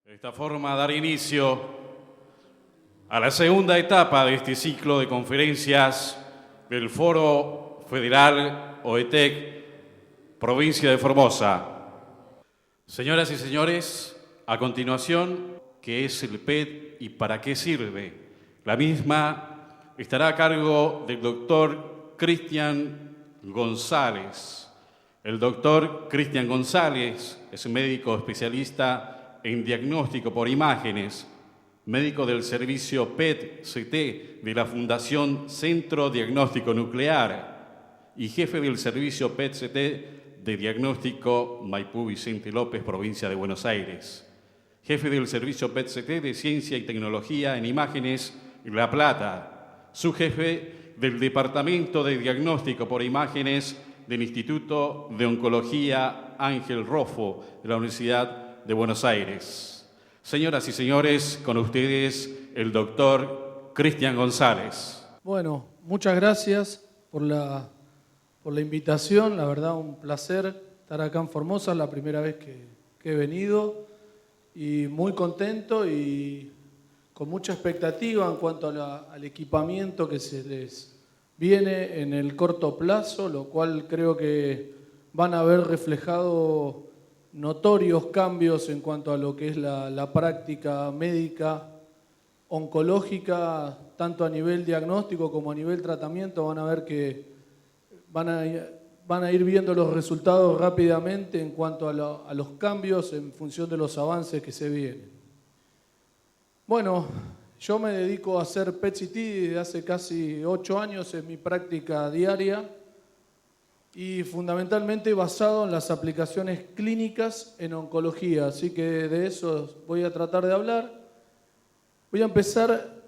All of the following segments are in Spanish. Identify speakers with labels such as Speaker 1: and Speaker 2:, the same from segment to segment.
Speaker 1: De esta forma, dar inicio a la segunda etapa de este ciclo de conferencias del Foro Federal OETEC, provincia de Formosa. Señoras y señores, a continuación, ¿qué es el PET y para qué sirve? La misma estará a cargo del doctor Cristian González. El doctor Cristian González es un médico especialista en diagnóstico por imágenes, médico del servicio PET-CT de la Fundación Centro Diagnóstico Nuclear y jefe del servicio PET-CT de diagnóstico Maipú Vicente López, provincia de Buenos Aires. Jefe del servicio PET-CT de Ciencia y Tecnología en Imágenes La Plata. Subjefe del Departamento de Diagnóstico por Imágenes del Instituto de Oncología Ángel Rofo de la Universidad de Buenos Aires. Señoras y señores, con ustedes el doctor Cristian González.
Speaker 2: Bueno, muchas gracias por la invitación. La verdad, un placer estar acá en Formosa, la primera vez que he venido. Y muy contento y con mucha expectativa en cuanto al equipamiento que se les viene en el corto plazo, lo cual creo que van a ver reflejado notorios cambios en cuanto a lo que es la práctica médica oncológica, tanto a nivel diagnóstico como a nivel tratamiento. Van a ver que van a ir viendo los resultados rápidamente en cuanto a los cambios en función de los avances que se vienen. Bueno, yo me dedico a hacer PET-CT desde hace casi 8 años en mi práctica diaria y fundamentalmente basado en las aplicaciones clínicas en oncología, así que de eso voy a tratar de hablar. Voy a empezar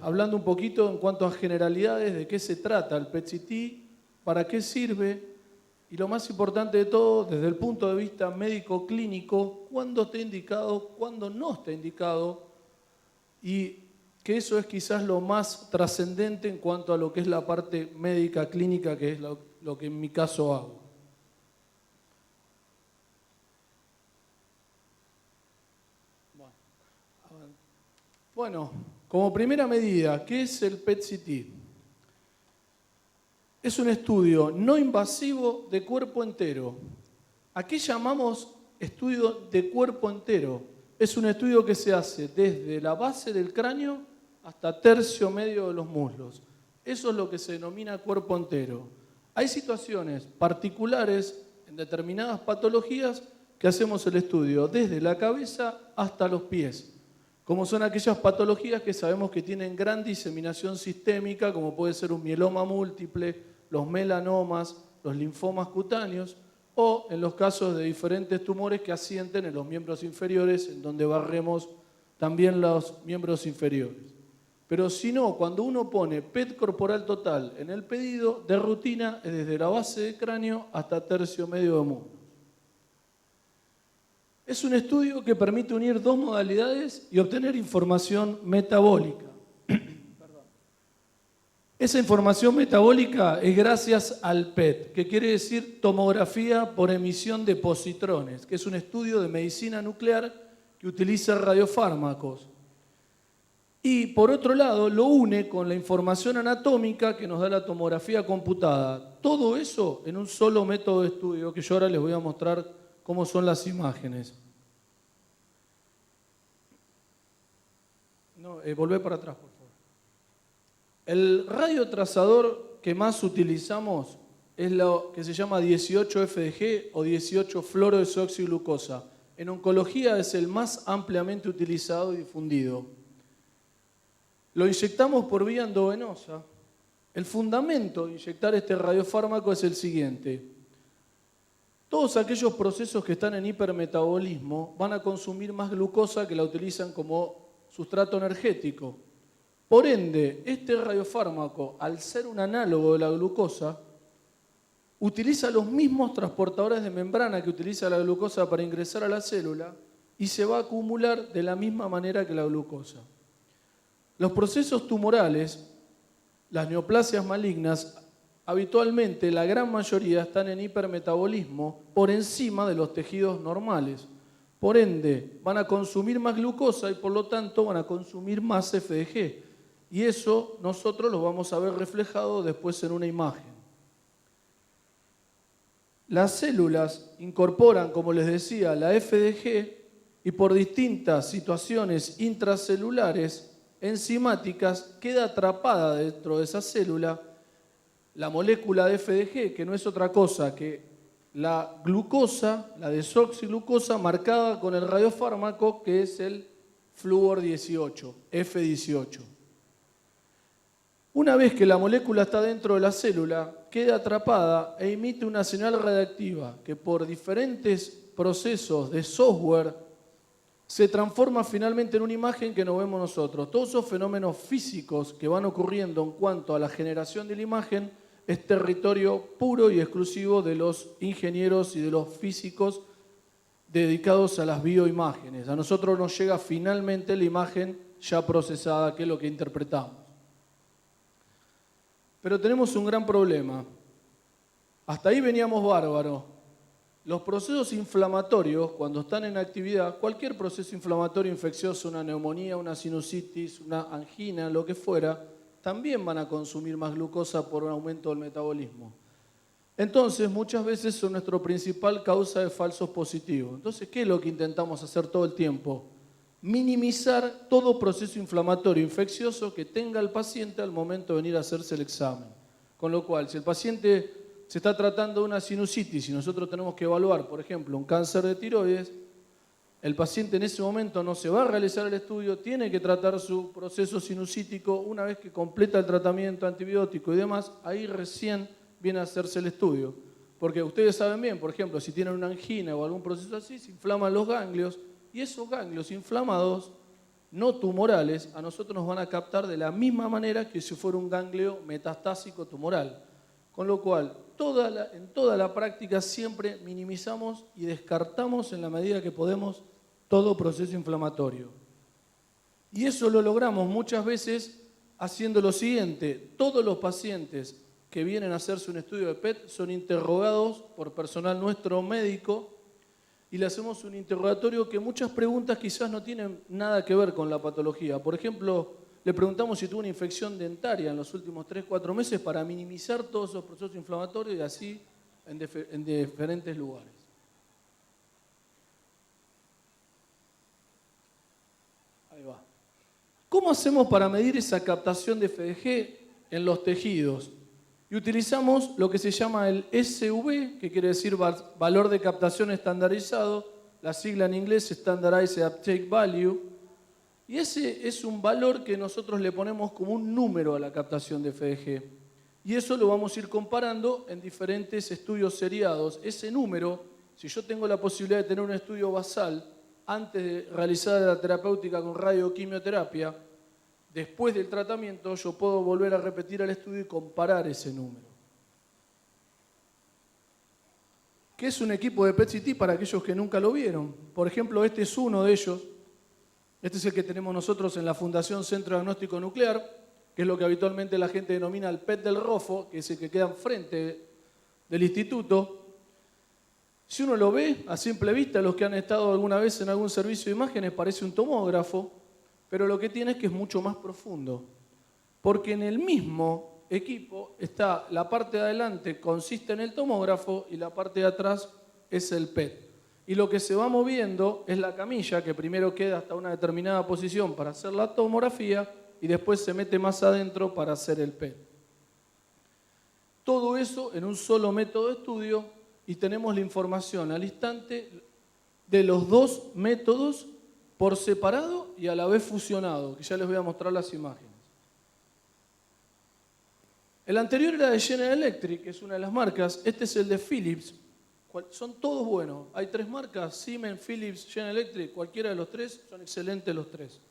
Speaker 2: hablando un poquito en cuanto a generalidades de qué se trata el PET-CT, para qué sirve y lo más importante de todo, desde el punto de vista médico-clínico, cuándo está indicado, cuándo no está indicado, y que eso es quizás lo más trascendente en cuanto a lo que es la parte médica clínica, que es lo que en mi caso hago. Bueno, como primera medida, ¿qué es el PET-CT? Es un estudio no invasivo de cuerpo entero. ¿A qué llamamos estudio de cuerpo entero? Es un estudio que se hace desde la base del cráneo hasta tercio medio de los muslos. Eso es lo que se denomina cuerpo entero. Hay situaciones particulares en determinadas patologías que hacemos el estudio desde la cabeza hasta los pies, como son aquellas patologías que sabemos que tienen gran diseminación sistémica, como puede ser un mieloma múltiple, los melanomas, los linfomas cutáneos, o en los casos de diferentes tumores que asienten en los miembros inferiores, en donde barremos también los miembros inferiores. Pero si no, cuando uno pone PET corporal total en el pedido, de rutina es desde la base del cráneo hasta tercio medio de muslo. Es un estudio que permite unir dos modalidades y obtener información metabólica. Esa información metabólica es gracias al PET, que quiere decir tomografía por emisión de positrones, que es un estudio de medicina nuclear que utiliza radiofármacos. Y por otro lado, lo une con la información anatómica que nos da la tomografía computada. Todo eso en un solo método de estudio, que yo ahora les voy a mostrar cómo son las imágenes. No, volvé para atrás, por favor. El radiotrazador que más utilizamos es lo que se llama 18-FDG o 18-fluorodesoxiglucosa. En oncología es el más ampliamente utilizado y difundido. Lo inyectamos por vía endovenosa. El fundamento de inyectar este radiofármaco es el siguiente. Todos aquellos procesos que están en hipermetabolismo van a consumir más glucosa que la utilizan como sustrato energético. Por ende, este radiofármaco, al ser un análogo de la glucosa, utiliza los mismos transportadores de membrana que utiliza la glucosa para ingresar a la célula y se va a acumular de la misma manera que la glucosa. Los procesos tumorales, las neoplasias malignas, habitualmente la gran mayoría están en hipermetabolismo por encima de los tejidos normales. Por ende, van a consumir más glucosa y por lo tanto van a consumir más FDG. Y eso nosotros lo vamos a ver reflejado después en una imagen. Las células incorporan, como les decía, la FDG y por distintas situaciones intracelulares enzimáticas queda atrapada dentro de esa célula la molécula de FDG, que no es otra cosa que la glucosa, la desoxiglucosa, marcada con el radiofármaco que es el flúor 18, F18. Una vez que la molécula está dentro de la célula, queda atrapada e emite una señal radiactiva que por diferentes procesos de software se transforma finalmente en una imagen que nos vemos nosotros. Todos esos fenómenos físicos que van ocurriendo en cuanto a la generación de la imagen es territorio puro y exclusivo de los ingenieros y de los físicos dedicados a las bioimágenes. A nosotros nos llega finalmente la imagen ya procesada, que es lo que interpretamos. Pero tenemos un gran problema. Hasta ahí veníamos bárbaros. Los procesos inflamatorios, cuando están en actividad, cualquier proceso inflamatorio infeccioso, una neumonía, una sinusitis, una angina, lo que fuera, también van a consumir más glucosa por un aumento del metabolismo. Entonces, muchas veces son nuestra principal causa de falsos positivos. Entonces, ¿qué es lo que intentamos hacer todo el tiempo? Minimizar todo proceso inflamatorio infeccioso que tenga el paciente al momento de venir a hacerse el examen. Con lo cual, si el paciente se está tratando de una sinusitis y nosotros tenemos que evaluar, por ejemplo, un cáncer de tiroides, el paciente en ese momento no se va a realizar el estudio, tiene que tratar su proceso sinusítico. Una vez que completa el tratamiento antibiótico y demás, ahí recién viene a hacerse el estudio. Porque ustedes saben bien, por ejemplo, si tienen una angina o algún proceso así, se inflaman los ganglios y esos ganglios inflamados, no tumorales, a nosotros nos van a captar de la misma manera que si fuera un ganglio metastásico tumoral. Con lo cual, en toda la práctica siempre minimizamos y descartamos en la medida que podemos todo proceso inflamatorio. Y eso lo logramos muchas veces haciendo lo siguiente: todos los pacientes que vienen a hacerse un estudio de PET son interrogados por personal nuestro médico y le hacemos un interrogatorio que muchas preguntas quizás no tienen nada que ver con la patología. Por ejemplo, le preguntamos si tuvo una infección dentaria en los últimos 3-4 meses para minimizar todos esos procesos inflamatorios y así en diferentes lugares. Ahí va. ¿Cómo hacemos para medir esa captación de FDG en los tejidos? Y utilizamos lo que se llama el SV, que quiere decir valor de captación estandarizado, la sigla en inglés Standardized Uptake Value, y ese es un valor que nosotros le ponemos como un número a la captación de FDG. Y eso lo vamos a ir comparando en diferentes estudios seriados. Ese número, si yo tengo la posibilidad de tener un estudio basal antes de realizar la terapéutica con radioquimioterapia, después del tratamiento yo puedo volver a repetir el estudio y comparar ese número. ¿Qué es un equipo de PET-CT para aquellos que nunca lo vieron? Por ejemplo, este es uno de ellos. Este es el que tenemos nosotros en la Fundación Centro Diagnóstico Nuclear, que es lo que habitualmente la gente denomina el PET del ROFO, que es el que queda enfrente del instituto. Si uno lo ve a simple vista, los que han estado alguna vez en algún servicio de imágenes, parece un tomógrafo, pero lo que tiene es que es mucho más profundo, porque en el mismo equipo está la parte de adelante, consiste en el tomógrafo, y la parte de atrás es el PET. Y lo que se va moviendo es la camilla, que primero queda hasta una determinada posición para hacer la tomografía y después se mete más adentro para hacer el PET. Todo eso en un solo método de estudio y tenemos la información al instante de los dos métodos por separado y a la vez fusionado, que ya les voy a mostrar las imágenes. El anterior era de General Electric, que es una de las marcas. Este es el de Philips. Son todos buenos. Hay 3 marcas: Siemens, Philips, General Electric. Cualquiera de los 3 son excelentes los 3.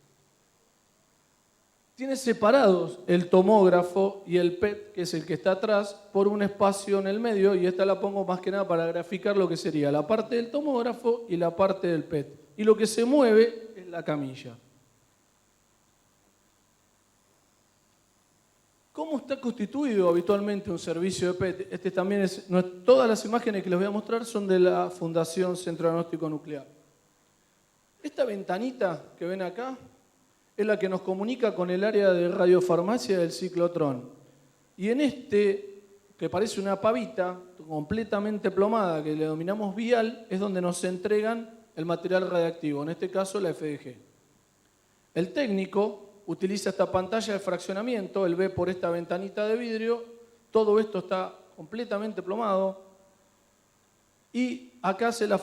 Speaker 2: Tiene separados el tomógrafo y el PET, que es el que está atrás, por un espacio en el medio, y esta la pongo más que nada para graficar lo que sería la parte del tomógrafo y la parte del PET. Y lo que se mueve es la camilla. ¿Cómo está constituido habitualmente un servicio de PET? Este también todas las imágenes que les voy a mostrar son de la Fundación Centro Diagnóstico Nuclear. Esta ventanita que ven acá es la que nos comunica con el área de radiofarmacia del ciclotrón. Y en este, que parece una pavita completamente plomada, que le denominamos vial, es donde nos entregan el material radiactivo, en este caso la FDG. El técnico utiliza esta pantalla de fraccionamiento, él ve por esta ventanita de vidrio, todo esto está completamente plomado y acá hace el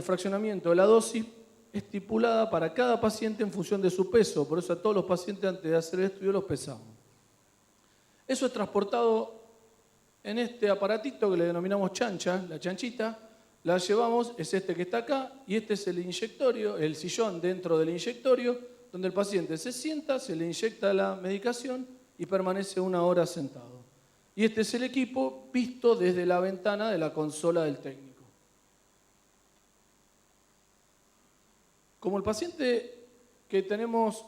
Speaker 2: fraccionamiento de la dosis estipulada para cada paciente en función de su peso, por eso a todos los pacientes antes de hacer el estudio los pesamos. Eso es transportado en este aparatito que le denominamos chancha, la chanchita, la llevamos, es este que está acá, y este es el inyectorio, el sillón dentro del inyectorio, donde el paciente se sienta, se le inyecta la medicación y permanece 1 hora sentado. Y este es el equipo visto desde la ventana de la consola del técnico. Como el paciente que tenemos,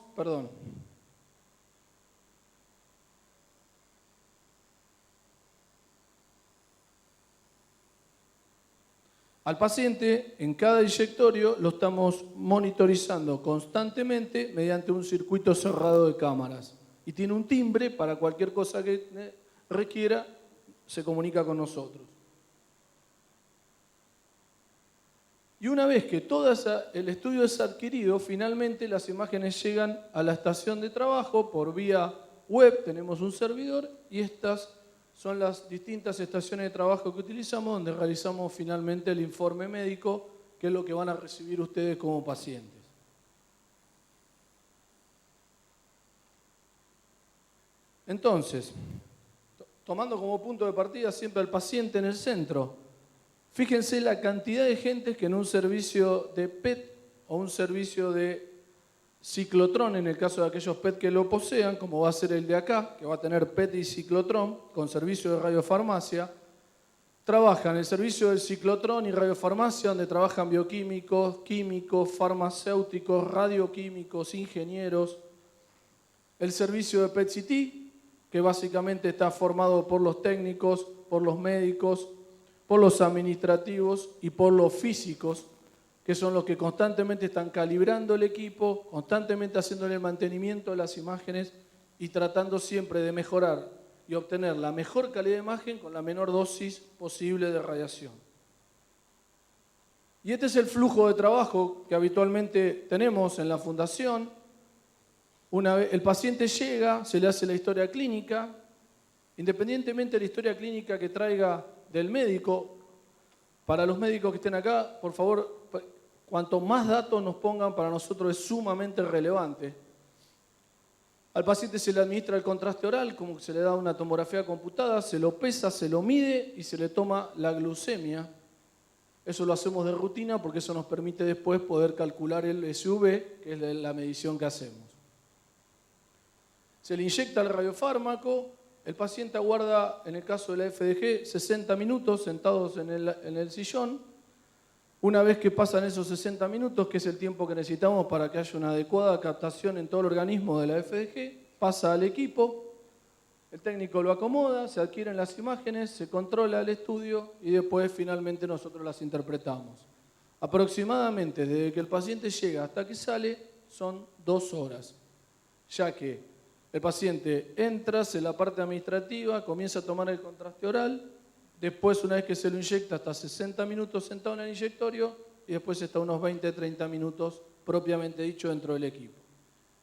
Speaker 2: al paciente en cada inyectorio lo estamos monitorizando constantemente mediante un circuito cerrado de cámaras. Y tiene un timbre para cualquier cosa que requiera, se comunica con nosotros. Y una vez que todo el estudio es adquirido, finalmente las imágenes llegan a la estación de trabajo por vía web, tenemos un servidor y estas son las distintas estaciones de trabajo que utilizamos donde realizamos finalmente el informe médico, que es lo que van a recibir ustedes como pacientes. Entonces, tomando como punto de partida siempre al paciente en el centro, fíjense la cantidad de gente que en un servicio de PET o un servicio de ciclotrón, en el caso de aquellos PET que lo posean, como va a ser el de acá, que va a tener PET y ciclotrón con servicio de radiofarmacia, trabajan el servicio del ciclotrón y radiofarmacia, donde trabajan bioquímicos, químicos, farmacéuticos, radioquímicos, ingenieros. El servicio de PET-CT, que básicamente está formado por los técnicos, por los médicos, por los administrativos y por los físicos, que son los que constantemente están calibrando el equipo, constantemente haciéndole el mantenimiento de las imágenes y tratando siempre de mejorar y obtener la mejor calidad de imagen con la menor dosis posible de radiación. Y este es el flujo de trabajo que habitualmente tenemos en la fundación. Una vez el paciente llega, se le hace la historia clínica, independientemente de la historia clínica que traiga del médico. Para los médicos que estén acá, por favor, cuanto más datos nos pongan, para nosotros es sumamente relevante. Al paciente se le administra el contraste oral, como que se le da una tomografía computada, se lo pesa, se lo mide y se le toma la glucemia. Eso lo hacemos de rutina porque eso nos permite después poder calcular el SV, que es la medición que hacemos. Se le inyecta el radiofármaco. El paciente aguarda, en el caso de la FDG, 60 minutos sentados en el sillón. Una vez que pasan esos 60 minutos, que es el tiempo que necesitamos para que haya una adecuada captación en todo el organismo de la FDG, pasa al equipo, el técnico lo acomoda, se adquieren las imágenes, se controla el estudio y después finalmente nosotros las interpretamos. Aproximadamente desde que el paciente llega hasta que sale son 2 horas, ya que el paciente entra, hace la parte administrativa, comienza a tomar el contraste oral, después una vez que se lo inyecta hasta 60 minutos sentado en el inyectorio y después está unos 20-30 minutos propiamente dicho dentro del equipo.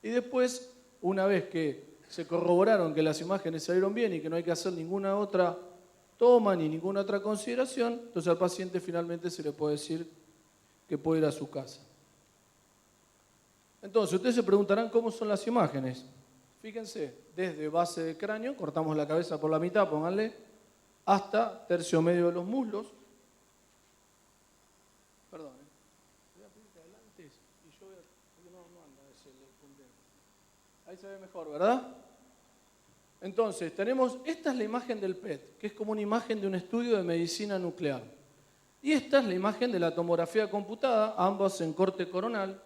Speaker 2: Y después, una vez que se corroboraron que las imágenes salieron bien y que no hay que hacer ninguna otra toma ni ninguna otra consideración, entonces al paciente finalmente se le puede decir que puede ir a su casa. Entonces, ustedes se preguntarán cómo son las imágenes. Fíjense, desde base de cráneo, cortamos la cabeza por la mitad, pónganle, hasta tercio medio de los muslos. Perdón, voy a pedirte adelante y yo voy a... No anda ese puntero. Ahí se ve mejor, ¿verdad? Entonces, esta es la imagen del PET, que es como una imagen de un estudio de medicina nuclear. Y esta es la imagen de la tomografía computada, ambas en corte coronal,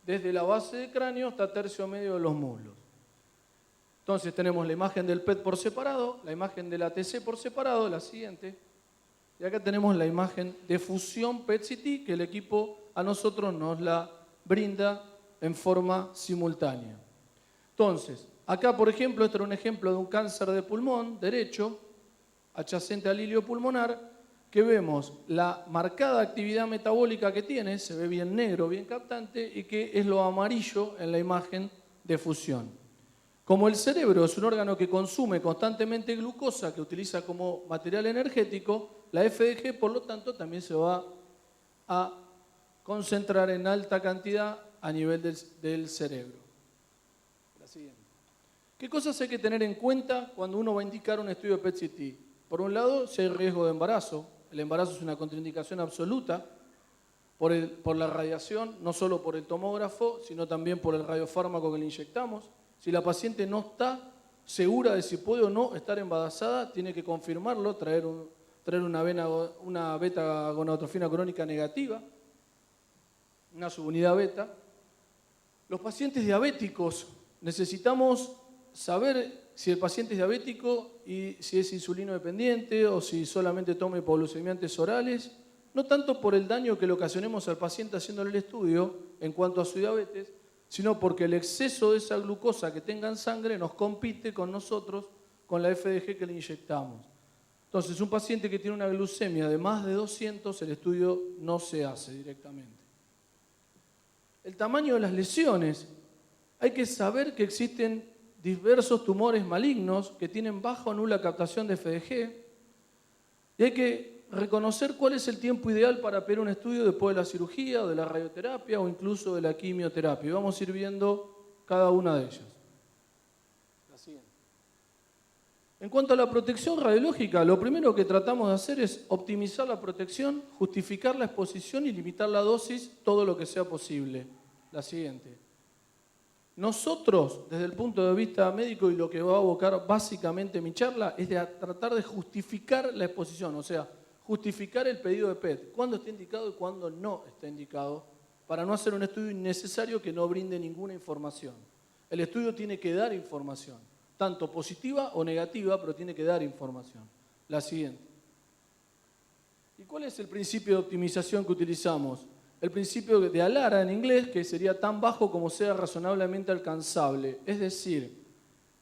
Speaker 2: desde la base de cráneo hasta tercio medio de los muslos. Entonces tenemos la imagen del PET por separado, la imagen del ATC por separado, la siguiente. Y acá tenemos la imagen de fusión PET-CT, que el equipo a nosotros nos la brinda en forma simultánea. Entonces, acá por ejemplo, este era un ejemplo de un cáncer de pulmón derecho, adyacente al hilio pulmonar, que vemos la marcada actividad metabólica que tiene, se ve bien negro, bien captante, y que es lo amarillo en la imagen de fusión. Como el cerebro es un órgano que consume constantemente glucosa, que utiliza como material energético, la FDG, por lo tanto, también se va a concentrar en alta cantidad a nivel del cerebro. La siguiente. ¿Qué cosas hay que tener en cuenta cuando uno va a indicar un estudio de PET-CT? Por un lado, si hay riesgo de embarazo. El embarazo es una contraindicación absoluta por la radiación, no solo por el tomógrafo, sino también por el radiofármaco que le inyectamos. Si la paciente no está segura de si puede o no estar embarazada, tiene que confirmarlo, traer una beta-gonadotrofina crónica negativa, una subunidad beta. Los pacientes diabéticos, necesitamos saber si el paciente es diabético y si es insulino dependiente o si solamente toma hipoglucemiantes orales, no tanto por el daño que le ocasionemos al paciente haciéndole el estudio en cuanto a su diabetes, sino porque el exceso de esa glucosa que tenga en sangre nos compite con nosotros, con la FDG que le inyectamos. Entonces, un paciente que tiene una glucemia de más de 200, el estudio no se hace directamente. El tamaño de las lesiones. Hay que saber que existen diversos tumores malignos que tienen baja o nula captación de FDG y hay que reconocer cuál es el tiempo ideal para pedir un estudio después de la cirugía o de la radioterapia o incluso de la quimioterapia. Y vamos a ir viendo cada una de ellas. La siguiente. En cuanto a la protección radiológica, lo primero que tratamos de hacer es optimizar la protección, justificar la exposición y limitar la dosis todo lo que sea posible. La siguiente. Nosotros, desde el punto de vista médico, y lo que va a abocar básicamente mi charla, es de tratar de justificar la exposición, o sea, justificar el pedido de PET, cuándo está indicado y cuándo no está indicado, para no hacer un estudio innecesario que no brinde ninguna información. El estudio tiene que dar información, tanto positiva o negativa, pero tiene que dar información. La siguiente. ¿Y cuál es el principio de optimización que utilizamos? El principio de ALARA en inglés, que sería tan bajo como sea razonablemente alcanzable. Es decir,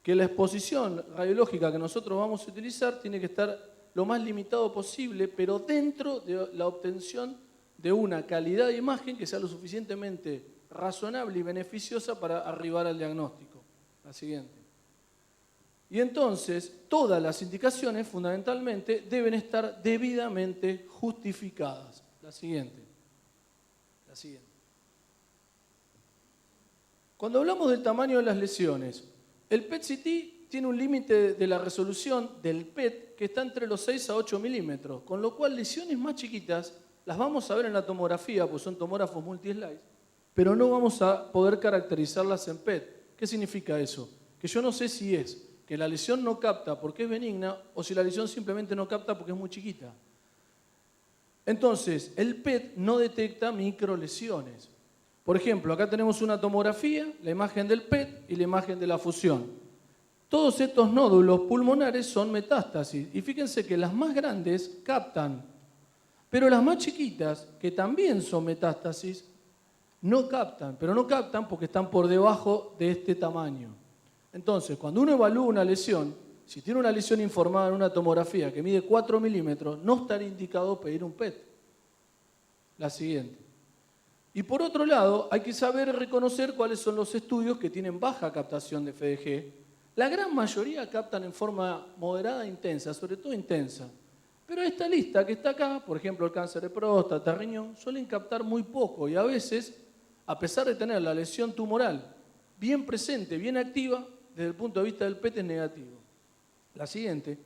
Speaker 2: que la exposición radiológica que nosotros vamos a utilizar tiene que estar lo más limitado posible, pero dentro de la obtención de una calidad de imagen que sea lo suficientemente razonable y beneficiosa para arribar al diagnóstico. La siguiente. Y entonces, todas las indicaciones, fundamentalmente, deben estar debidamente justificadas. La siguiente. Siguiente. Cuando hablamos del tamaño de las lesiones, el PET-CT tiene un límite de la resolución del PET que está entre los 6 a 8 milímetros, con lo cual lesiones más chiquitas las vamos a ver en la tomografía, pues son tomógrafos multi-slice, pero no vamos a poder caracterizarlas en PET. ¿Qué significa eso? Que yo no sé si es que la lesión no capta porque es benigna o si la lesión simplemente no capta porque es muy chiquita. Entonces, el PET no detecta microlesiones. Por ejemplo, acá tenemos una tomografía, la imagen del PET y la imagen de la fusión. Todos estos nódulos pulmonares son metástasis. Y fíjense que las más grandes captan, pero las más chiquitas, que también son metástasis, no captan. Pero no captan porque están por debajo de este tamaño. Entonces, cuando uno evalúa una lesión, si tiene una lesión informada en una tomografía que mide 4 milímetros, no estaría indicado pedir un PET. La siguiente. Y por otro lado, hay que saber reconocer cuáles son los estudios que tienen baja captación de FDG. La gran mayoría captan en forma moderada e intensa, sobre todo intensa. Pero esta lista que está acá, por ejemplo el cáncer de próstata, riñón, suelen captar muy poco y a veces, a pesar de tener la lesión tumoral bien presente, bien activa, desde el punto de vista del PET es negativo. La siguiente.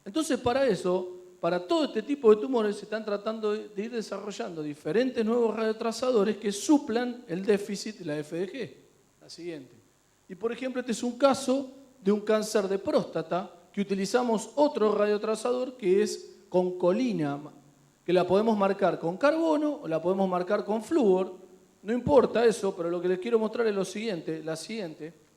Speaker 2: Entonces, para eso, para todo este tipo de tumores, se están tratando de ir desarrollando diferentes nuevos radiotrazadores que suplan el déficit de la FDG. La siguiente. Y, por ejemplo, este es un caso de un cáncer de próstata que utilizamos otro radiotrazador que es con colina, que la podemos marcar con carbono o la podemos marcar con flúor. No importa eso, pero lo que les quiero mostrar es lo siguiente. La siguiente.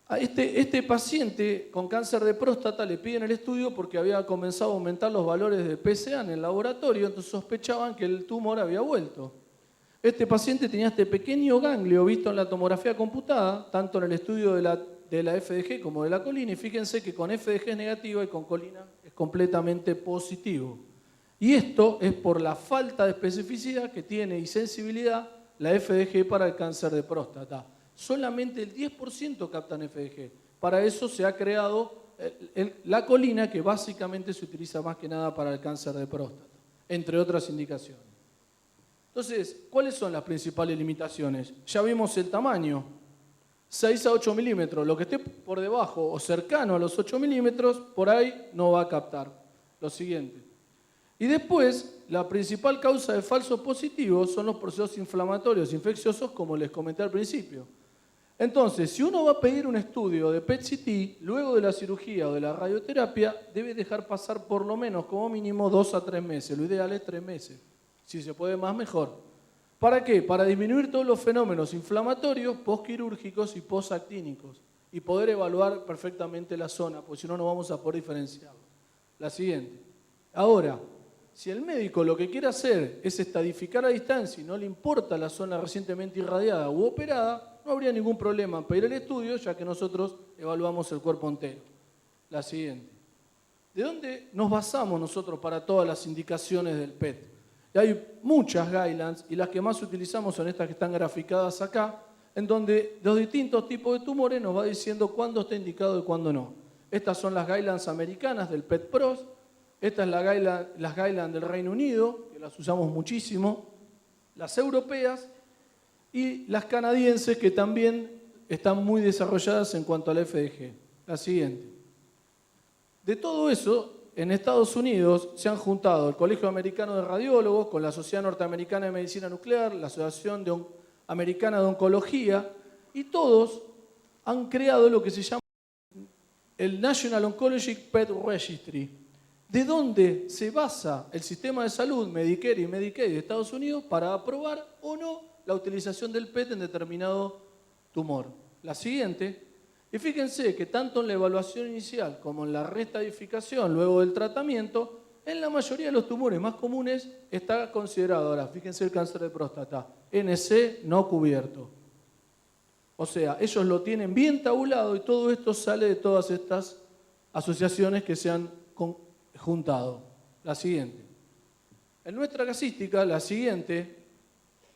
Speaker 2: A este paciente con cáncer de próstata le piden el estudio porque había comenzado a aumentar los valores de PSA en el laboratorio, entonces sospechaban que el tumor había vuelto. este paciente tenía este pequeño ganglio visto en la tomografía computada, tanto en el estudio de la FDG como de la colina, y fíjense que con FDG es negativo y con colina es completamente positivo. Y esto es por la falta de especificidad que tiene y sensibilidad la FDG para el cáncer de próstata. Solamente el 10% captan FDG. Para eso se ha creado la colina, que básicamente se utiliza más que nada para el cáncer de próstata, entre otras indicaciones. Entonces, ¿cuáles son las principales limitaciones? Ya vimos el tamaño, 6 a 8 milímetros. Lo que esté por debajo o cercano a los 8 milímetros, por ahí no va a captar. Lo siguiente. Y después, la principal causa de falsos positivos son los procesos inflamatorios infecciosos, como les comenté al principio. Entonces, si uno va a pedir un estudio de PET-CT, luego de la cirugía o de la radioterapia, debe dejar pasar por lo menos, como mínimo, 2 a 3 meses. Lo ideal es 3 meses. Si se puede más, mejor. ¿Para qué? Para disminuir todos los fenómenos inflamatorios, postquirúrgicos y postactínicos, y poder evaluar perfectamente la zona, porque si no, no vamos a poder diferenciarlo. La siguiente. Ahora, si el médico lo que quiere hacer es estadificar a distancia y no le importa la zona recientemente irradiada u operada, no habría ningún problema en pedir el estudio, ya que nosotros evaluamos el cuerpo entero. La siguiente. ¿De dónde nos basamos nosotros para todas las indicaciones del PET? Y hay muchas guidelines, y las que más utilizamos son estas que están graficadas acá, en donde los distintos tipos de tumores nos va diciendo cuándo está indicado y cuándo no. Estas son las guidelines americanas del PET-PROS. Esta es las guidelines del Reino Unido, que las usamos muchísimo, las europeas y las canadienses, que también están muy desarrolladas en cuanto al FDG. La siguiente. De todo eso, en Estados Unidos se han juntado el Colegio Americano de Radiólogos con la Sociedad Norteamericana de Medicina Nuclear, la Asociación Americana de Oncología, y todos han creado lo que se llama el National Oncology PET Registry, de donde se basa el sistema de salud Medicare y Medicaid de Estados Unidos para aprobar o no la utilización del PET en determinado tumor. La siguiente, y fíjense que tanto en la evaluación inicial como en la reestadificación luego del tratamiento, en la mayoría de los tumores más comunes está considerado, ahora fíjense el cáncer de próstata, NC no cubierto. O sea, ellos lo tienen bien tabulado y todo esto sale de todas estas asociaciones que se han juntado. La siguiente. En nuestra casística, la siguiente,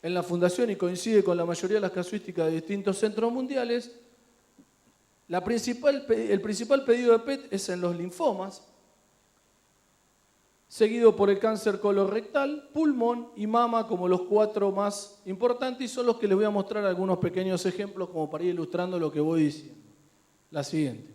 Speaker 2: en la fundación, y coincide con la mayoría de las casuísticas de distintos centros mundiales, el principal pedido de PET es en los linfomas, seguido por el cáncer colorectal, pulmón y mama como los 4 más importantes, y son los que les voy a mostrar algunos pequeños ejemplos como para ir ilustrando lo que voy diciendo. La siguiente.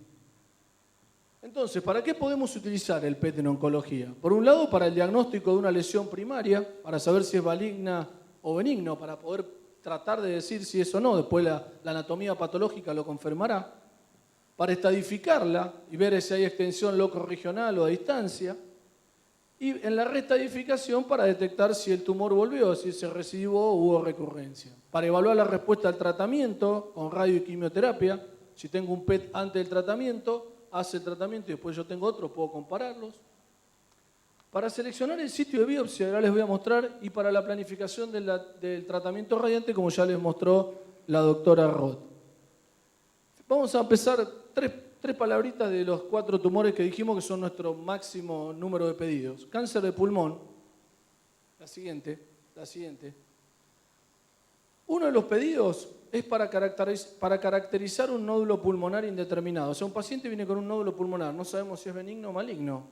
Speaker 2: Entonces, ¿para qué podemos utilizar el PET en oncología? Por un lado, para el diagnóstico de una lesión primaria, para saber si es maligna o benigno, para poder tratar de decir si es o no, después la anatomía patológica lo confirmará, para estadificarla y ver si hay extensión locorregional o a distancia, y en la reestadificación para detectar si el tumor volvió, si se recidió o hubo recurrencia. Para evaluar la respuesta al tratamiento con radio y quimioterapia, si tengo un PET antes del tratamiento, hace el tratamiento y después yo tengo otro, puedo compararlos. Para seleccionar el sitio de biopsia, ahora les voy a mostrar, y para la planificación del tratamiento radiante, como ya les mostró la doctora Roth. Vamos a empezar tres palabritas de los 4 tumores que dijimos que son nuestro máximo número de pedidos. Cáncer de pulmón, la siguiente. Uno de los pedidos es para caracterizar un nódulo pulmonar indeterminado. O sea, un paciente viene con un nódulo pulmonar, no sabemos si es benigno o maligno,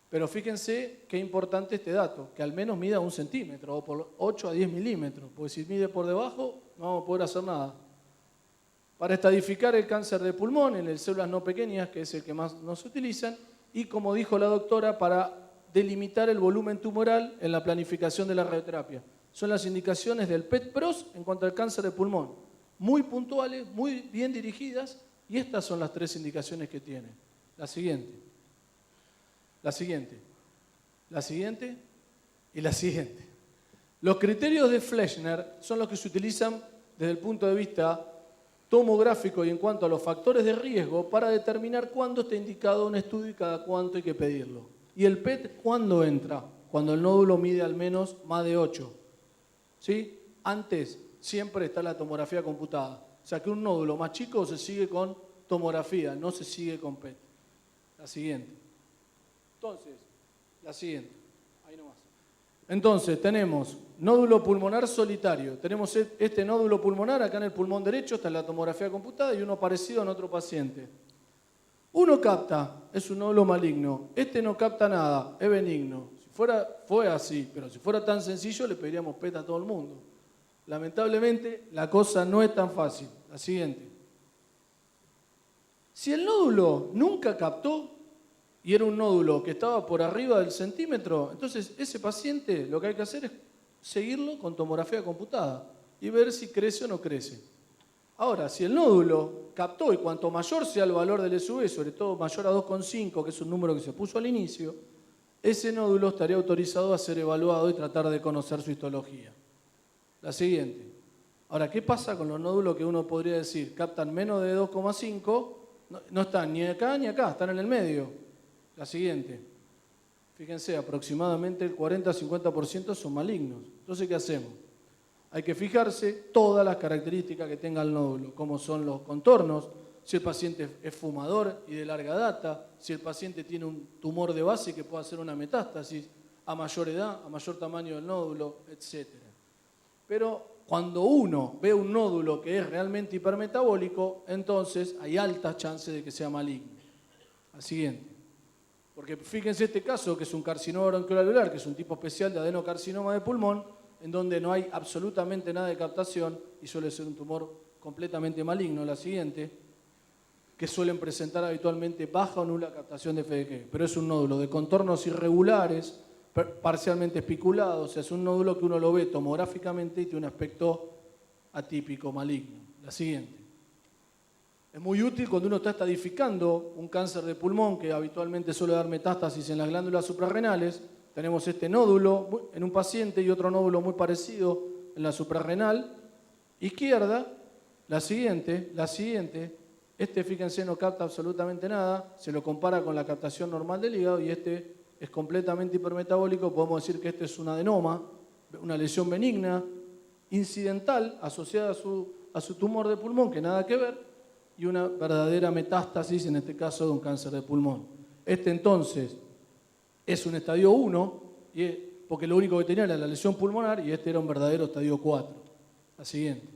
Speaker 2: pero fíjense qué importante este dato, que al menos mida 1 centímetro o por 8 a 10 milímetros, porque si mide por debajo no vamos a poder hacer nada. Para estadificar el cáncer de pulmón en células no pequeñas, que es el que más nos utilizan, y como dijo la doctora, para delimitar el volumen tumoral en la planificación de la radioterapia. Son las indicaciones del PET-PROS en cuanto al cáncer de pulmón. Muy puntuales, muy bien dirigidas, y estas son las 3 indicaciones que tiene. La siguiente y la siguiente. Los criterios de Fleischner son los que se utilizan desde el punto de vista tomográfico y en cuanto a los factores de riesgo para determinar cuándo está indicado un estudio y cada cuánto hay que pedirlo. ¿Y el PET cuándo entra? Cuando el nódulo mide al menos más de 8. ¿Sí? antes siempre está la tomografía computada. O sea que un nódulo más chico se sigue con tomografía, no se sigue con PET. La siguiente. Entonces, la siguiente. Ahí nomás. Entonces, tenemos nódulo pulmonar solitario. Tenemos este nódulo pulmonar acá en el pulmón derecho, está en la tomografía computada, y uno parecido en otro paciente. Uno capta, es un nódulo maligno. Este no capta nada, es benigno. Si fue así, pero si fuera tan sencillo, le pediríamos PET a todo el mundo. Lamentablemente, la cosa no es tan fácil. La siguiente. Si el nódulo nunca captó y era un nódulo que estaba por arriba del centímetro, entonces ese paciente lo que hay que hacer es seguirlo con tomografía computada y ver si crece o no crece. Ahora, si el nódulo captó y cuanto mayor sea el valor del SUV, sobre todo mayor a 2,5, que es un número que se puso al inicio, ese nódulo estaría autorizado a ser evaluado y tratar de conocer su histología. La siguiente. Ahora, ¿qué pasa con los nódulos que uno podría decir captan menos de 2,5? No están ni acá ni acá, están en el medio. La siguiente. Fíjense, aproximadamente el 40-50% son malignos. Entonces, ¿qué hacemos? Hay que fijarse todas las características que tenga el nódulo, como son los contornos, si el paciente es fumador y de larga data, si el paciente tiene un tumor de base que pueda hacer una metástasis a mayor edad, a mayor tamaño del nódulo, etc. Pero cuando uno ve un nódulo que es realmente hipermetabólico, entonces hay altas chances de que sea maligno. La siguiente. Porque fíjense este caso, que es un carcinoma bronquial, que es un tipo especial de adenocarcinoma de pulmón, en donde no hay absolutamente nada de captación y suele ser un tumor completamente maligno. La siguiente, que suelen presentar habitualmente baja o nula captación de FDG, pero es un nódulo de contornos irregulares, parcialmente espiculados, o sea, es un nódulo que uno lo ve tomográficamente y tiene un aspecto atípico, maligno. La siguiente. Es muy útil cuando uno está estadificando un cáncer de pulmón que habitualmente suele dar metástasis en las glándulas suprarrenales. Tenemos este nódulo en un paciente y otro nódulo muy parecido en la suprarrenal izquierda. La siguiente, este fíjense no capta absolutamente nada, se lo compara con la captación normal del hígado y este es completamente hipermetabólico. Podemos decir que este es un adenoma, una lesión benigna, incidental, asociada a su tumor de pulmón, que nada que ver, y una verdadera metástasis, en este caso de un cáncer de pulmón. Este entonces es un estadio 1, porque lo único que tenía era la lesión pulmonar y este era un verdadero estadio 4. La siguiente.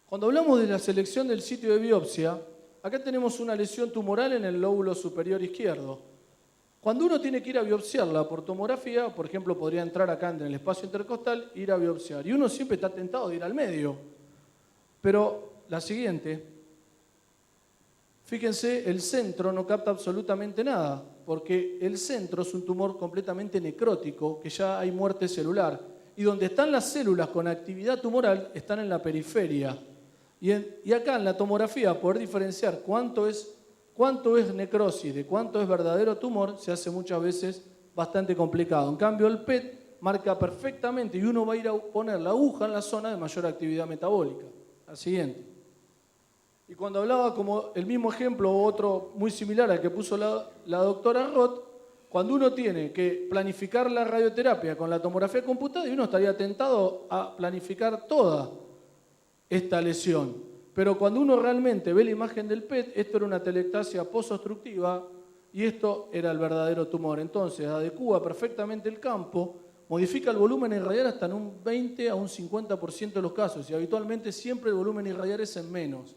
Speaker 2: Cuando hablamos de la selección del sitio de biopsia, acá tenemos una lesión tumoral en el lóbulo superior izquierdo. Cuando uno tiene que ir a biopsiarla por tomografía, por ejemplo, podría entrar acá en el espacio intercostal e ir a biopsiar. Y uno siempre está tentado de ir al medio. Pero la siguiente, fíjense, el centro no capta absolutamente nada, porque el centro es un tumor completamente necrótico, que ya hay muerte celular. Y donde están las células con actividad tumoral están en la periferia. Y acá en la tomografía, poder diferenciar cuánto es necrosis de cuánto es verdadero tumor, se hace muchas veces bastante complicado. En cambio, el PET marca perfectamente y uno va a ir a poner la aguja en la zona de mayor actividad metabólica. La siguiente. Y cuando hablaba como el mismo ejemplo, otro muy similar al que puso la doctora Roth, cuando uno tiene que planificar la radioterapia con la tomografía computada, y uno estaría tentado a planificar toda esta lesión. Pero cuando uno realmente ve la imagen del PET, esto era una telectasia posobstructiva y esto era el verdadero tumor. Entonces, adecúa perfectamente el campo, modifica el volumen irradiar hasta en un 20 a un 50% de los casos, y habitualmente siempre el volumen irradiar es en menos.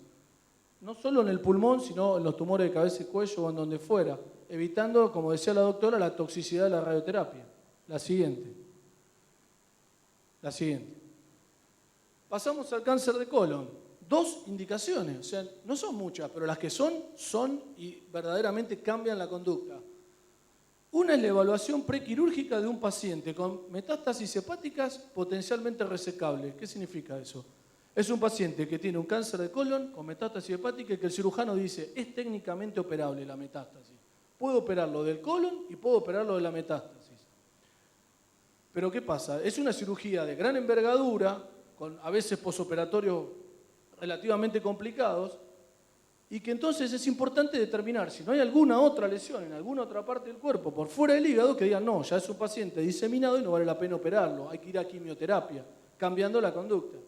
Speaker 2: No solo en el pulmón, sino en los tumores de cabeza y cuello o en donde fuera, evitando, como decía la doctora, la toxicidad de la radioterapia. La siguiente. Pasamos al cáncer de colon. 2 indicaciones, o sea, no son muchas, pero las que son y verdaderamente cambian la conducta. Una es la evaluación prequirúrgica de un paciente con metástasis hepáticas potencialmente resecables. ¿Qué significa eso? Es un paciente que tiene un cáncer de colon con metástasis hepática y que el cirujano dice, es técnicamente operable la metástasis. Puedo operarlo del colon y puedo operarlo de la metástasis. Pero ¿qué pasa? Es una cirugía de gran envergadura, con a veces posoperatorios relativamente complicados, y que entonces es importante determinar si no hay alguna otra lesión en alguna otra parte del cuerpo por fuera del hígado que digan, no, ya es un paciente diseminado y no vale la pena operarlo, hay que ir a quimioterapia. cambiando la conducta.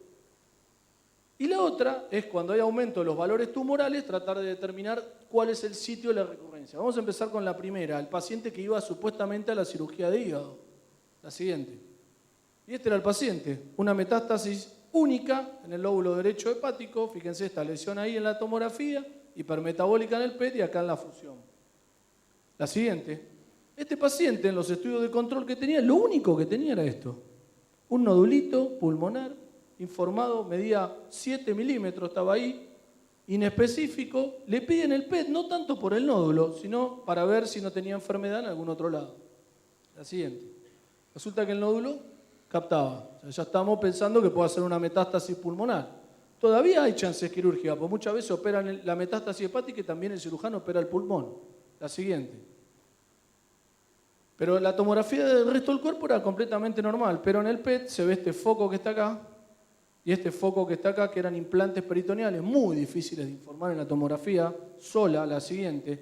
Speaker 2: Y la otra es cuando hay aumento de los valores tumorales, tratar de determinar cuál es el sitio de la recurrencia. Vamos a empezar con la primera, el paciente que iba supuestamente a la cirugía de hígado. La siguiente. Y este era el paciente, una metástasis única en el lóbulo derecho hepático, fíjense esta lesión ahí en la tomografía, hipermetabólica en el PET y acá en la fusión. La siguiente. Este paciente en los estudios de control que tenía, lo único que tenía era esto. Un nodulito pulmonar informado, medía 7 milímetros, estaba ahí, inespecífico. Le piden el PET, no tanto por el nódulo, sino para ver si no tenía enfermedad en algún otro lado. La siguiente. Resulta que el nódulo captaba. O sea, ya estamos pensando que puede ser una metástasis pulmonar. Todavía hay chances quirúrgicas, porque muchas veces operan la metástasis hepática y también el cirujano opera el pulmón. La siguiente. Pero la tomografía del resto del cuerpo era completamente normal, pero en el PET se ve este foco que está acá y este foco que está acá, que eran implantes peritoneales muy difíciles de informar en la tomografía sola, la siguiente.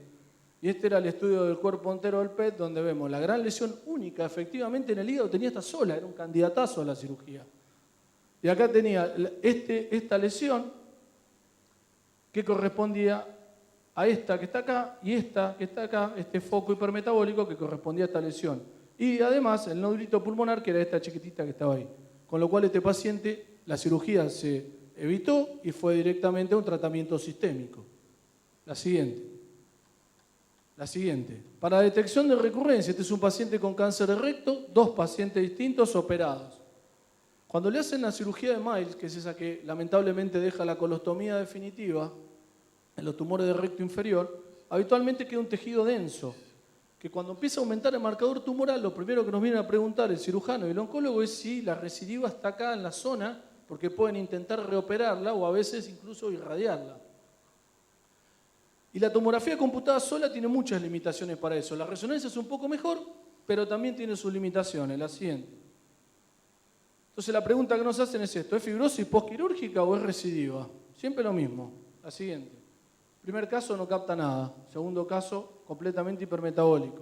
Speaker 2: Y este era el estudio del cuerpo entero del PET, donde vemos la gran lesión única, efectivamente en el hígado tenía esta sola, era un candidatazo a la cirugía. Y acá tenía esta lesión que correspondía a esta que está acá y esta que está acá, este foco hipermetabólico que correspondía a esta lesión. Y además el nodulito pulmonar que era esta chiquitita que estaba ahí. Con lo cual este paciente, la cirugía se evitó y fue directamente a un tratamiento sistémico. La siguiente. La siguiente. Para detección de recurrencia, este es un paciente con cáncer de recto, 2 pacientes distintos operados. Cuando le hacen la cirugía de Miles, que es esa que lamentablemente deja la colostomía definitiva, en los tumores de recto inferior, habitualmente queda un tejido denso, que cuando empieza a aumentar el marcador tumoral, lo primero que nos vienen a preguntar el cirujano y el oncólogo es si la recidiva está acá en la zona, porque pueden intentar reoperarla o a veces incluso irradiarla. Y la tomografía computada sola tiene muchas limitaciones para eso. La resonancia es un poco mejor, pero también tiene sus limitaciones. La siguiente. Entonces la pregunta que nos hacen es esto, ¿es fibrosis postquirúrgica o es recidiva? Siempre lo mismo. La siguiente. Primer caso no capta nada. Segundo caso, completamente hipermetabólico.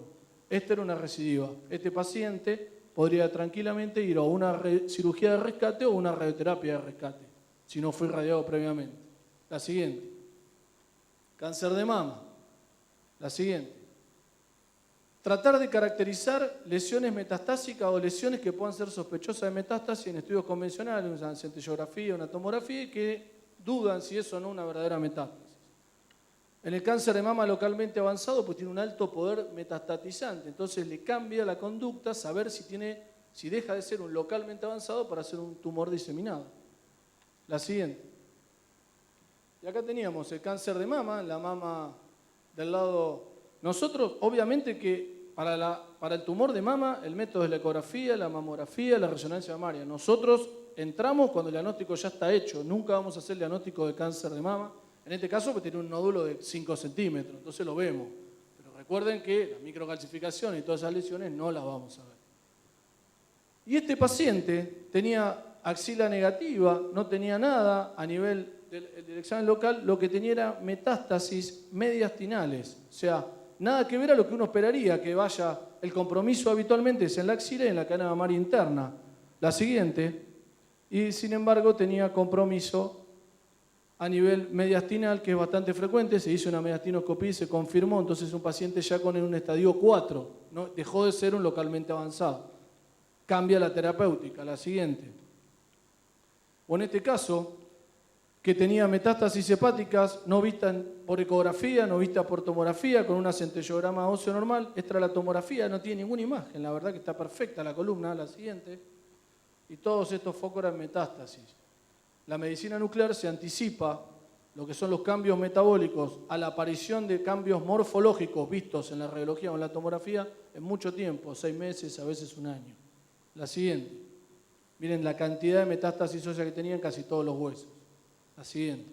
Speaker 2: Esta era una recidiva. Este paciente podría tranquilamente ir a una cirugía de rescate o una radioterapia de rescate, si no fue irradiado previamente. La siguiente. Cáncer de mama. La siguiente. Tratar de caracterizar lesiones metastásicas o lesiones que puedan ser sospechosas de metástasis en estudios convencionales, una centellografía, una tomografía, y que dudan si es o no una verdadera metástasis. En el cáncer de mama localmente avanzado, pues tiene un alto poder metastatizante, entonces le cambia la conducta saber si deja de ser un localmente avanzado para ser un tumor diseminado. La siguiente. Y acá teníamos el cáncer de mama, la mama del lado. Nosotros, obviamente que para el tumor de mama, el método es la ecografía, la mamografía, la resonancia mamaria. Nosotros entramos cuando el diagnóstico ya está hecho, nunca vamos a hacer el diagnóstico de cáncer de mama. En este caso, pues tiene un nódulo de 5 centímetros, entonces lo vemos. Pero recuerden que la microcalcificación y todas esas lesiones no las vamos a ver. Y este paciente tenía axila negativa, no tenía nada a nivel del examen local, lo que tenía era metástasis mediastinales. O sea, nada que ver a lo que uno esperaría, que vaya, el compromiso habitualmente es en la axila y en la cadena mamaria interna. La siguiente, y sin embargo tenía compromiso a nivel mediastinal, que es bastante frecuente, se hizo una mediastinoscopía y se confirmó, entonces un paciente ya con un estadio 4, ¿no? Dejó de ser un localmente avanzado. Cambia la terapéutica, la siguiente. O en este caso, que tenía metástasis hepáticas no vistas por ecografía, no vistas por tomografía, con una centellograma óseo normal. Esta era la tomografía, no tiene ninguna imagen, la verdad que está perfecta la columna, la siguiente. Y todos estos focos eran metástasis. La medicina nuclear se anticipa lo que son los cambios metabólicos a la aparición de cambios morfológicos vistos en la radiología o en la tomografía en mucho tiempo, 6 meses, a veces un año. La siguiente. Miren la cantidad de metástasis ósea que tenían casi todos los huesos. La siguiente.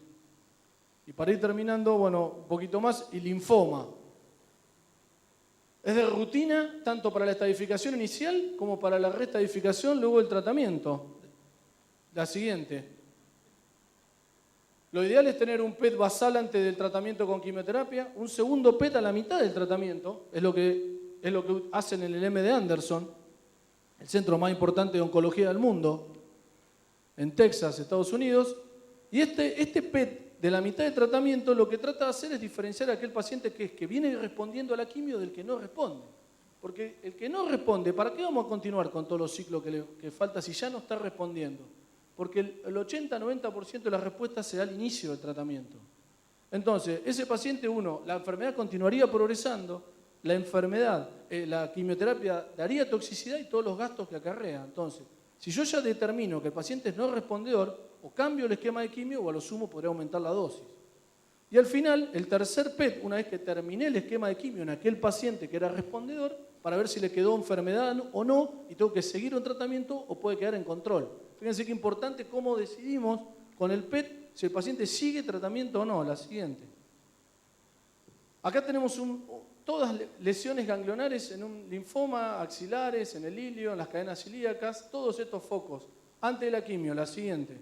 Speaker 2: Y para ir terminando, bueno, un poquito más, y linfoma. Es de rutina tanto para la estadificación inicial como para la restadificación luego del tratamiento. La siguiente. Lo ideal es tener un PET basal antes del tratamiento con quimioterapia, un segundo PET a la mitad del tratamiento, es lo que hacen en el MD Anderson, el centro más importante de oncología del mundo. en Texas, Estados Unidos, y este PET de la mitad de tratamiento lo que trata de hacer es diferenciar a aquel paciente que viene respondiendo a la quimio del que no responde. Porque el que no responde, ¿para qué vamos a continuar con todos los ciclos que falta si ya no está respondiendo? Porque el 80-90% de las respuestas se da al inicio del tratamiento. Entonces, ese paciente, la enfermedad continuaría progresando, la quimioterapia daría toxicidad y todos los gastos que acarrea. Entonces, si yo ya determino que el paciente es no respondedor, o cambio el esquema de quimio o a lo sumo podría aumentar la dosis. Y al final, el tercer PET, una vez que terminé el esquema de quimio en aquel paciente que era respondedor, para ver si le quedó enfermedad o no, y tengo que seguir un tratamiento o puede quedar en control. Fíjense qué importante cómo decidimos con el PET si el paciente sigue tratamiento o no. La siguiente. Acá tenemos todas lesiones ganglionares en un linfoma, axilares, en el ilio, en las cadenas ilíacas, todos estos focos. Antes de la quimio, la siguiente.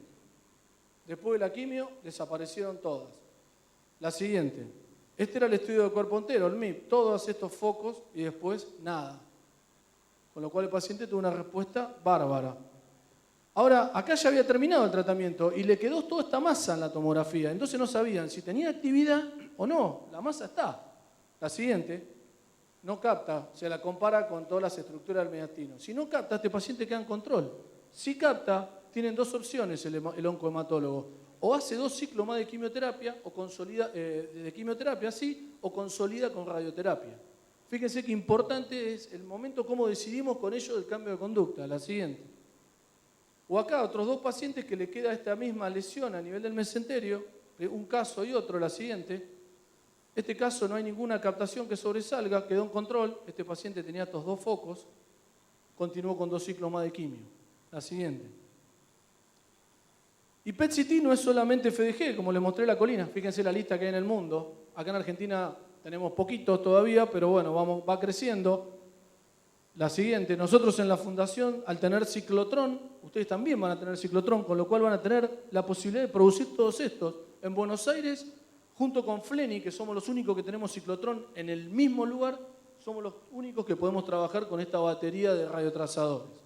Speaker 2: Después de la quimio, desaparecieron todas. La siguiente. Este era el estudio de cuerpo entero, el MIP. Todos estos focos y después nada. Con lo cual el paciente tuvo una respuesta bárbara. Ahora, acá ya había terminado el tratamiento y le quedó toda esta masa en la tomografía. Entonces no sabían si tenía actividad o no. La masa está. La siguiente, no capta, se la compara con todas las estructuras del mediastino. Si no capta, este paciente queda en control. Si capta, tienen dos opciones el oncohematólogo. O hace 2 ciclos más de quimioterapia, o consolida, o consolida con radioterapia. Fíjense qué importante es el momento cómo decidimos con ellos el cambio de conducta. La siguiente. O acá otros 2 pacientes que le queda esta misma lesión a nivel del mesenterio, un caso y otro, la siguiente. Este caso no hay ninguna captación que sobresalga, quedó en control. Este paciente tenía estos 2 focos, continuó con 2 ciclos más de quimio. La siguiente. Y PET-CT no es solamente FDG, como les mostré la colina. Fíjense la lista que hay en el mundo. Acá en Argentina tenemos poquitos todavía, pero bueno, va creciendo. La siguiente, nosotros en la fundación, al tener ciclotrón, ustedes también van a tener ciclotrón, con lo cual van a tener la posibilidad de producir todos estos. En Buenos Aires, junto con Fleni, que somos los únicos que tenemos ciclotrón en el mismo lugar, somos los únicos que podemos trabajar con esta batería de radiotrazadores.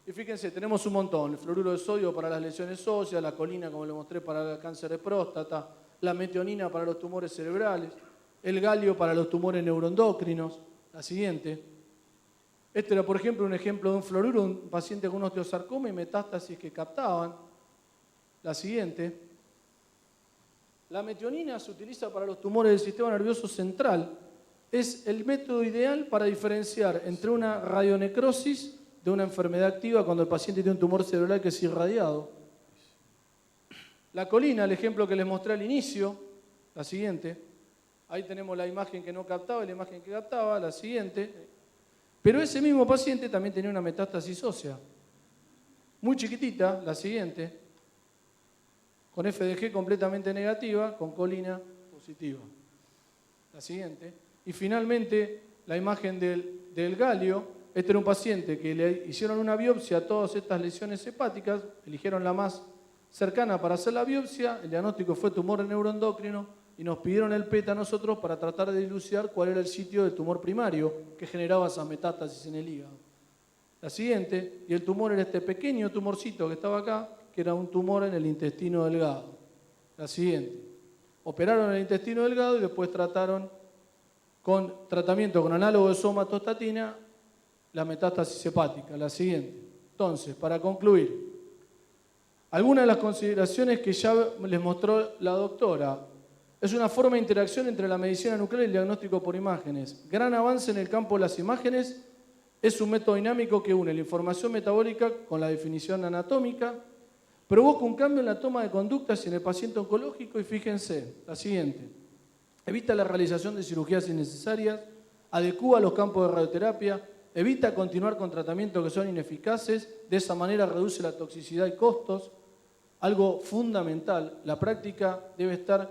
Speaker 2: Y fíjense, tenemos un montón. El fluoruro de sodio para las lesiones óseas, la colina, como les mostré, para el cáncer de próstata, la metionina para los tumores cerebrales, el galio para los tumores neuroendocrinos. La siguiente. Este era, por ejemplo, un ejemplo de un fluoruro, un paciente con un osteosarcoma y metástasis que captaban. La siguiente. La metionina se utiliza para los tumores del sistema nervioso central. Es el método ideal para diferenciar entre una radionecrosis de una enfermedad activa cuando el paciente tiene un tumor cerebral que es irradiado. La colina, el ejemplo que les mostré al inicio, la siguiente. Ahí tenemos la imagen que no captaba y la imagen que captaba, la siguiente. Pero ese mismo paciente también tenía una metástasis ósea, muy chiquitita, la siguiente, con FDG completamente negativa, con colina positiva. La siguiente. Y finalmente, la imagen del galio. Este era un paciente que le hicieron una biopsia a todas estas lesiones hepáticas, eligieron la más cercana para hacer la biopsia, el diagnóstico fue tumor neuroendocrino y nos pidieron el PET a nosotros para tratar de dilucidar cuál era el sitio del tumor primario que generaba esas metástasis en el hígado. La siguiente, y el tumor era este pequeño tumorcito que estaba acá, que era un tumor en el intestino delgado. La siguiente, operaron el intestino delgado y después trataron con tratamiento con análogo de somatostatina la metástasis hepática. La siguiente. Entonces, para concluir, algunas de las consideraciones que ya les mostró la doctora. Es una forma de interacción entre la medicina nuclear y el diagnóstico por imágenes. Gran avance en el campo de las imágenes. Es un método dinámico que une la información metabólica con la definición anatómica. Provoca un cambio en la toma de conductas en el paciente oncológico y fíjense, la siguiente. Evita la realización de cirugías innecesarias, adecúa los campos de radioterapia, evita continuar con tratamientos que son ineficaces, de esa manera reduce la toxicidad y costos. Algo fundamental, la práctica debe estar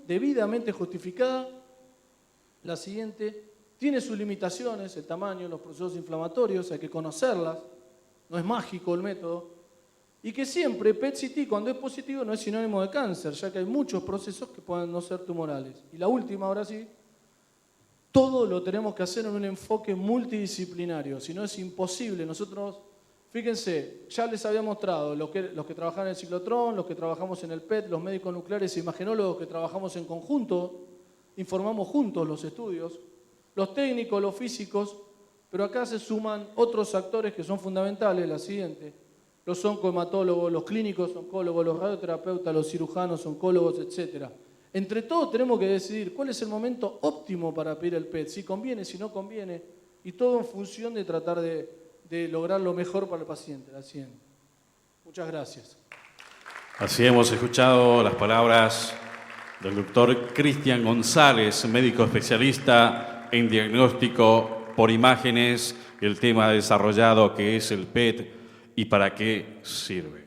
Speaker 2: debidamente justificada. La siguiente, tiene sus limitaciones, el tamaño, los procesos inflamatorios, hay que conocerlas, no es mágico el método. Y que siempre PET-CT cuando es positivo no es sinónimo de cáncer, ya que hay muchos procesos que pueden no ser tumorales. Y la última, ahora sí, todo lo tenemos que hacer en un enfoque multidisciplinario, si no es imposible. Nosotros, Fíjense, ya les había mostrado los que trabajan en el ciclotrón, los que trabajamos en el PET, los médicos nucleares e imagenólogos que trabajamos en conjunto, informamos juntos los estudios, los técnicos, los físicos, pero acá se suman otros actores que son fundamentales, la siguiente: los oncohematólogos, los clínicos oncólogos, los radioterapeutas, los cirujanos oncólogos, etc. Entre todos tenemos que decidir cuál es el momento óptimo para pedir el PET, si conviene, si no conviene, y todo en función de tratar de lograr lo mejor para el paciente. La siguiente. Muchas gracias.
Speaker 1: Así hemos escuchado las palabras del doctor Cristian González, médico especialista en diagnóstico por imágenes, el tema desarrollado que es el PET y para qué sirve.